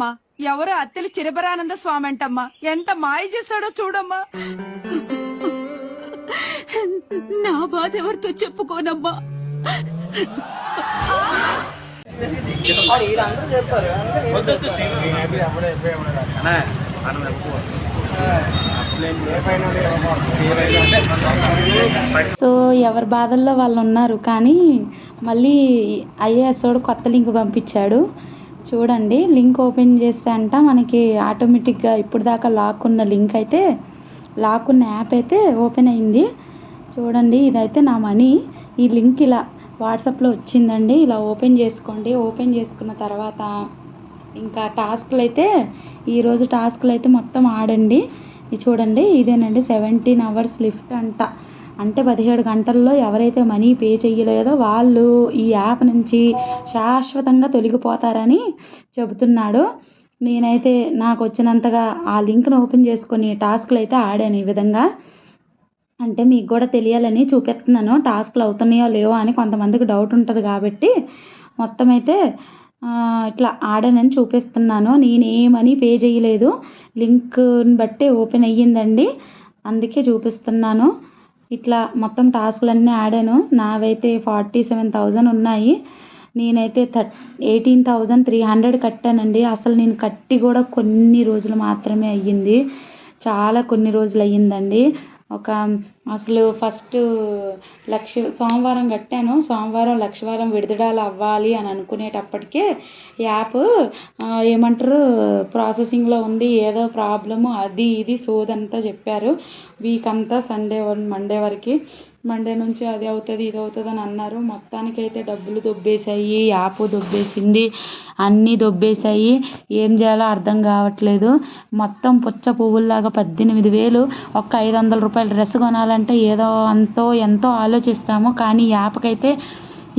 చూడమ్మా, ఎవరు అత్తెలి చిరబరానంద స్వామి అంటమ్మా, ఎంత మాయ చేశాడో చూడమ్మా. నా బాధ ఎవరితో చెప్పుకోనమ్మా. సో ఎవరి బాధల్లో వాళ్ళు ఉన్నారు. కానీ మళ్ళీ ఐఏఎస్ వాడు కొత్త లింక్ పంపించాడు చూడండి. లింక్ ఓపెన్ చేస్తే అంట మనకి ఆటోమేటిక్గా ఇప్పుడు దాకా లాక్ ఉన్న లింక్ అయితే, లాక్ ఉన్న యాప్ అయితే ఓపెన్ అయింది చూడండి. ఇదైతే నా మనీ. ఈ లింక్ ఇలా వాట్సాప్లో వచ్చిందండి. ఇలా ఓపెన్ చేసుకోండి. ఓపెన్ చేసుకున్న తర్వాత ఇంకా టాస్క్లు అయితే, ఈరోజు టాస్క్లు అయితే మొత్తం ఆడండి. ఇది చూడండి, ఇదేనండి 17 hours లిఫ్ట్ అంట. అంటే 17 గంటల్లో ఎవరైతే మనీ పే చేయలేదో వాళ్ళు ఈ యాప్ నుంచి శాశ్వతంగా తొలగిపోతారని చెబుతున్నాడు. నేనైతే నాకు వచ్చినంతగా ఆ లింక్ను ఓపెన్ చేసుకొని టాస్క్లు అయితే ఆడాను ఈ విధంగా. అంటే మీకు కూడా తెలియాలని చూపిస్తున్నాను, టాస్క్లు అవుతున్నాయో లేవో అని కొంతమందికి డౌట్ ఉంటుంది కాబట్టి మొత్తం అయితే ఇట్లా ఆడానని చూపిస్తున్నాను. నేనేమని పే చేయలేదు, లింక్ని బట్టి ఓపెన్ అయ్యిందండి, అందుకే చూపిస్తున్నాను. ఇట్లా మొత్తం టాస్క్లన్నీ ఆడాను. నావైతే 47,000 ఉన్నాయి. నేనైతే 18,300 కట్టానండి. అసలు నేను కట్టి కూడా కొన్ని రోజులు మాత్రమే అయ్యింది, చాలా కొన్ని రోజులు అయ్యిందండి. అసలు ఫస్ట్ సోమవారం కట్టాను. సోమవారం లక్షవారం విడుదల అవ్వాలి అని అనుకునేటప్పటికే యాప్ ఏమంటారు ప్రాసెసింగ్లో ఉంది, ఏదో ప్రాబ్లము, అది ఇది సోదంతా చెప్పారు. వీక్ అంతా మండే వరకు, మండే నుంచి అది అవుతుంది ఇది అవుతుంది అని అన్నారు. మొత్తానికైతే డబ్బులు దొబ్బేశాయి, యాప్ దొబ్బేసింది, అన్నీ దొబ్బేశాయి. ఏం చేయాలో అర్థం కావట్లేదు. మొత్తం పుచ్చ పువ్వుల్లాగా 18,000 ఒక 500 రూపాయల డ్రెస్ కొనాలంటే ఏదో ఎంతో ఆలోచిస్తాము. కానీ యాప్కైతే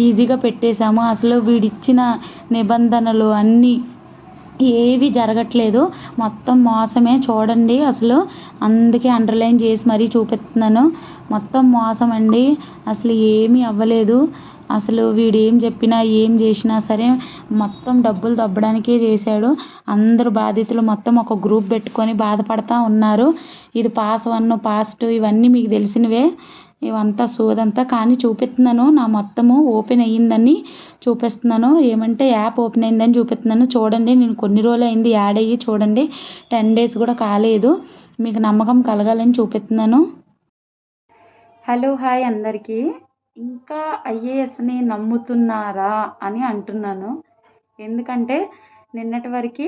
ఈజీగా పెట్టేశాము. అసలు వీడిచ్చిన నిబంధనలు అన్నీ ఏవి జరగట్లేదు, మొత్తం మోసమే చూడండి. అసలు అందుకే అండర్లైన్ చేసి మరీ చూపిస్తున్నాను. మొత్తం మోసం అండి, అసలు ఏమీ అవ్వలేదు. అసలు వీడు ఏం చెప్పినా ఏం చేసినా సరే మొత్తం డబ్బులు దబ్బడానికే చేశాడు. అందరూ బాధితులు మొత్తం ఒక గ్రూప్ పెట్టుకొని బాధపడతా ఉన్నారు. ఇది పాస్ 1 పాస్ 2 ఇవన్నీ మీకు తెలిసినవే, ఇవంతా సోదంతా. కానీ చూపిస్తున్నాను, నా మొత్తము ఓపెన్ అయ్యిందని చూపిస్తున్నాను. ఏమంటే యాప్ ఓపెన్ అయిందని చూపిస్తున్నాను చూడండి. నేను కొన్ని రోజులు అయింది యాడ్ అయ్యి, చూడండి 10 days కూడా కాలేదు. మీకు నమ్మకం కలగాలని చూపిస్తున్నాను. హలో హాయ్ అందరికీ. ఇంకా ఐఏఎస్ని నమ్ముతున్నారా అని అంటున్నాను. ఎందుకంటే నిన్నటి వరకు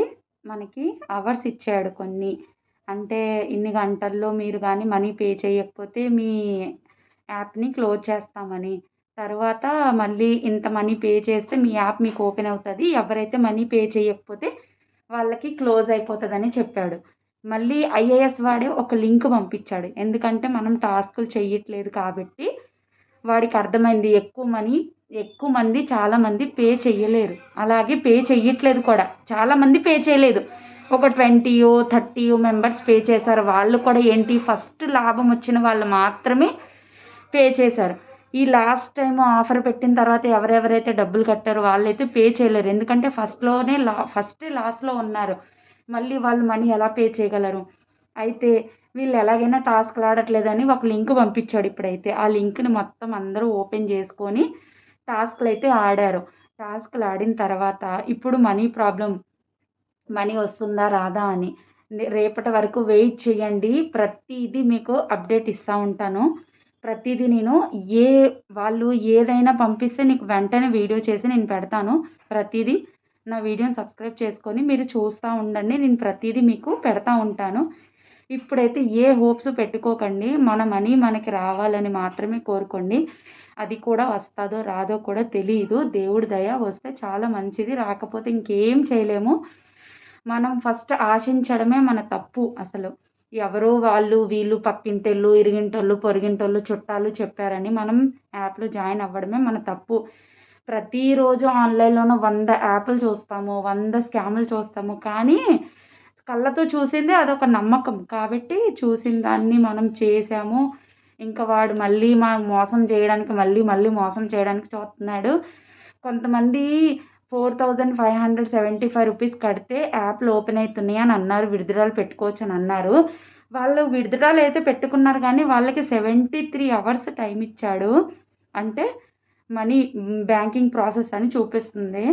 మనకి అవర్స్ ఇచ్చాడు కొన్ని, అంటే ఇన్ని గంటల్లో మీరు కానీ మనీ పే చేయకపోతే మీ యాప్ని క్లోజ్ చేస్తామని, తర్వాత మళ్ళీ ఇంత మనీ పే చేస్తే మీ యాప్ మీకు ఓపెన్ అవుతుంది, ఎవరైతే మనీ పే చేయకపోతే వాళ్ళకి క్లోజ్ అయిపోతుందని చెప్పాడు. మళ్ళీ ఐఏఎస్ వాడే ఒక లింక్ పంపించాడు. ఎందుకంటే మనం టాస్కులు చేయట్లేదు కాబట్టి వాడికి అర్థమైంది ఎక్కువ మంది చాలామంది పే చెయ్యలేరు, అలాగే పే చెయ్యట్లేదు కూడా. చాలామంది పే చేయలేదు, ఒక 20 30 మెంబర్స్ పే చేశారు. వాళ్ళు కూడా ఏంటి, ఫస్ట్ లాభం వచ్చిన వాళ్ళు మాత్రమే పే చేశారు. ఈ లాస్ట్ టైం ఆఫర్ పెట్టిన తర్వాత ఎవరెవరైతే డబ్బులు కట్టారో వాళ్ళైతే పే చేయలేరు. ఎందుకంటే ఫస్టే లాస్లో ఉన్నారు. మళ్ళీ వాళ్ళు మనీ ఎలా పే చేయగలరు? అయితే వీళ్ళు ఎలాగైనా టాస్క్లు ఆడట్లేదని ఒక లింక్ పంపించాడు. ఇప్పుడైతే ఆ లింక్ని మొత్తం అందరూ ఓపెన్ చేసుకొని టాస్క్లు అయితే ఆడారు. టాస్క్లు ఆడిన తర్వాత ఇప్పుడు మనీ వస్తుందా రాదా అని రేపటి వరకు వెయిట్ చేయండి. ప్రతిదీ మీకు అప్డేట్ ఇస్తూ ఉంటాను. ప్రతిదీ నేను వాళ్ళు ఏదైనా పంపిస్తే నీకు వెంటనే వీడియో చేసి నేను పెడతాను. ప్రతిదీ నా వీడియోని సబ్స్క్రైబ్ చేసుకొని మీరు చూస్తూ ఉండండి. నేను ప్రతిదీ మీకు పెడతా ఉంటాను. ఇప్పుడైతే ఏ హోప్స్ పెట్టుకోకండి. మన మనీ మనకి రావాలని మాత్రమే కోరుకోండి. అది కూడా వస్తుందో రాదో కూడా తెలియదు. దేవుడి దయ, వస్తే చాలా మంచిది, రాకపోతే ఇంకేం చేయలేము. మనం ఫస్ట్ ఆశించడమే మన తప్పు. అసలు ఎవరో వాళ్ళు వీళ్ళు పక్కింటోళ్ళు ఇరిగింటోళ్ళు పొరిగింటోళ్ళు చుట్టాలు చెప్పారని మనం యాప్లో జాయిన్ అవ్వడమే మన తప్పు. ప్రతిరోజు ఆన్లైన్లోనూ 100 యాప్లు చూస్తాము, 100 స్కాములు చూస్తాము. కానీ కళ్ళతో చూసిందే అదొక నమ్మకం కాబట్టి చూసిన దాన్ని మనం చేసాము. ఇంకా వాడు మళ్ళీ మోసం చేయడానికి మళ్ళీ మోసం చేయడానికి చూస్తున్నాడు. కొంతమంది 4575 రూపీస్ కడితే యాప్లు ఓపెన్ అవుతున్నాయి అని అన్నారు, విత్డ్రాలు పెట్టుకోవచ్చు అని అన్నారు. వాళ్ళు విత్డ్రాలు అయితే పెట్టుకున్నారు కానీ వాళ్ళకి 73 అవర్స్ టైం ఇచ్చాడు. అంటే మనీ బ్యాంకింగ్ ప్రాసెస్ అని చూపిస్తుంది.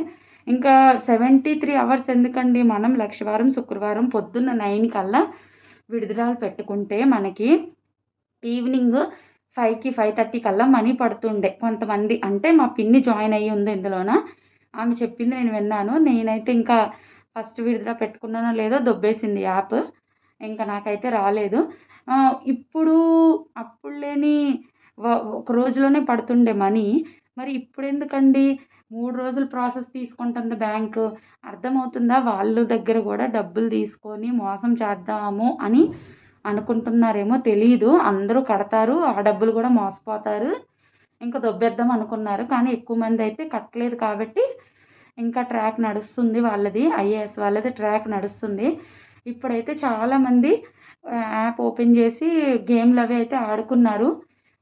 ఇంకా 73 అవర్స్ ఎందుకండి, మనం లక్షవారం శుక్రవారం పొద్దున్న 9 కల్లా విత్డ్రాలు పెట్టుకుంటే మనకి ఈవినింగ్ 5కి 5:30 కల్లా మనీ పడుతుండే. కొంతమంది అంటే మా పిన్ని జాయిన్ అయ్యి ఉంది ఇందులోన, ఆమె చెప్పింది నేను విన్నాను. నేనైతే ఇంకా ఫస్ట్ విత్డ్రా పెట్టుకున్నానో లేదో దొబ్బేసింది యాప్, ఇంకా నాకైతే రాలేదు. ఇప్పుడు అప్పుడు లేని ఒక రోజులోనే పడుతుండే మనీ, మరి ఇప్పుడు ఎందుకండి 3 రోజులు ప్రాసెస్ తీసుకుంటుంది బ్యాంకు? అర్థమవుతుందా? వాళ్ళ దగ్గర కూడా డబ్బులు తీసుకొని మోసం చేద్దాము అని అనుకుంటున్నారేమో తెలీదు. అందరూ కడతారు, ఆ డబ్బులు కూడా మోసపోతారు, ఇంకా దొబ్బేద్దాం అనుకున్నారు. కానీ ఎక్కువ మంది అయితే కట్టలేదు కాబట్టి ఇంకా ట్రాక్ నడుస్తుంది వాళ్ళది, ఐఏఎస్ వాళ్ళది ట్రాక్ నడుస్తుంది. ఇప్పుడైతే చాలామంది యాప్ ఓపెన్ చేసి గేమ్లు అవి అయితే ఆడుకున్నారు.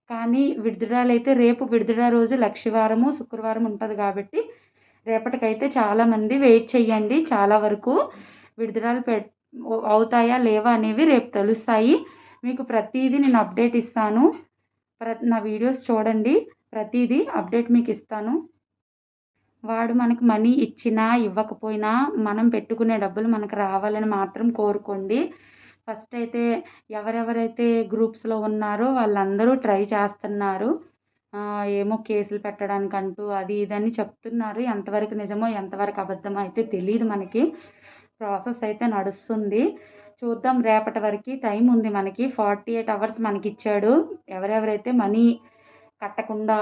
కానీ విత్డ్రాలు అయితే రేపు విత్డ్రా రోజు లక్షవారము శుక్రవారం ఉంటుంది కాబట్టి రేపటికైతే చాలామంది వెయిట్ చేయండి. చాలా వరకు విత్డ్రాలు అవుతాయా లేవా అనేవి రేపు తెలుస్తాయి. మీకు ప్రతిదీ నేను అప్డేట్ ఇస్తాను. నా వీడియోస్ చూడండి, ప్రతిదీ అప్డేట్ మీకు ఇస్తాను. వాడు మనకు మనీ ఇచ్చినా ఇవ్వకపోయినా మనం పెట్టుకునే డబ్బులు మనకు రావాలని మాత్రం కోరుకోండి. ఫస్ట్ అయితే ఎవరెవరైతే గ్రూప్స్లో ఉన్నారో వాళ్ళందరూ ట్రై చేస్తున్నారు. ఏమో కేసులు పెట్టడానికంటూ అది ఇదని చెప్తున్నారు. ఎంతవరకు నిజమో ఎంతవరకు అబద్ధమో అయితే తెలియదు మనకి. ప్రాసెస్ అయితే నడుస్తుంది, చూద్దాం. రేపటి వరకు టైం ఉంది మనకి, 48 అవర్స్ మనకి ఇచ్చాడు. ఎవరెవరైతే మనీ కట్టకుండా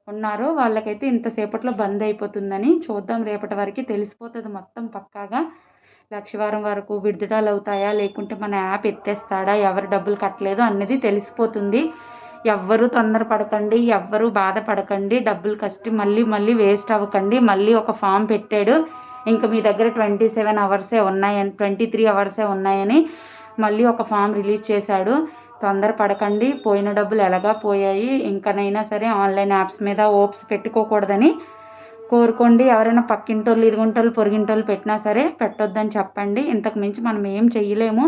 ఉన్నారో వాళ్ళకైతే ఇంతసేపట్లో బంద్ అయిపోతుందని. చూద్దాం, రేపటి వరకు తెలిసిపోతుంది మొత్తం పక్కాగా. లక్షవారం వరకు విత్డ్రాలు అవుతాయా లేకుంటే మన యాప్ ఎత్తేస్తాడా, ఎవరు డబ్బులు కట్టలేదు అన్నది తెలిసిపోతుంది. ఎవ్వరూ తొందరపడకండి, ఎవ్వరూ బాధపడకండి, డబ్బులు కష్టి మళ్ళీ వేస్ట్ అవ్వకండి. మళ్ళీ ఒక ఫామ్ పెట్టాడు, ఇంకా మీ దగ్గర 27 అవర్సే ఉన్నాయని 23 అవర్సే ఉన్నాయని మళ్ళీ ఒక ఫామ్ రిలీజ్ చేశాడు. తొందరపడకండి, పోయిన డబ్బులు ఎలాగా పోయాయి. ఇంకనైనా సరే ఆన్లైన్ యాప్స్ మీద ఓప్స్ పెట్టుకోకూడదని కోరుకోండి. ఎవరైనా పక్కింటోళ్ళు ఇరుగుంటోళ్ళు పొరుగింటోళ్ళు పెట్టినా సరే పెట్టొద్దని చెప్పండి. ఇంతకు మించి మనం ఏం చెయ్యలేము.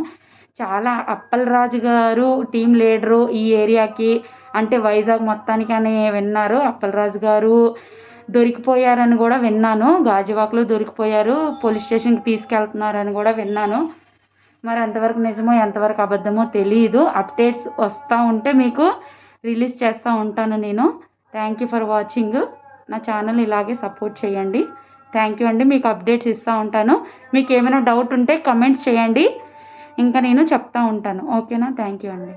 చాలా అప్పలరాజు గారు టీం లీడరు ఈ ఏరియాకి, అంటే వైజాగ్ మొత్తానికి అని విన్నారు. అప్పలరాజు గారు దొరికిపోయారని కూడా విన్నాను, గాజువాకలో దొరికిపోయారు, పోలీస్ స్టేషన్కి తీసుకెళ్తున్నారని కూడా విన్నాను. మరి ఎంతవరకు నిజమో ఎంతవరకు అబద్ధమో తెలియదు. అప్డేట్స్ వస్తూ ఉంటే మీకు రిలీజ్ చేస్తూ ఉంటాను నేను. Thank you for watching. నా ఛానల్ ఇలాగే సపోర్ట్ చేయండి. థ్యాంక్ యూ అండి. మీకు అప్డేట్స్ ఇస్తూ ఉంటాను. మీకు ఏమైనా డౌట్ ఉంటే కమెంట్స్ చేయండి, ఇంకా నేను చెప్తూ ఉంటాను. ఓకేనా? థ్యాంక్ యూ అండి.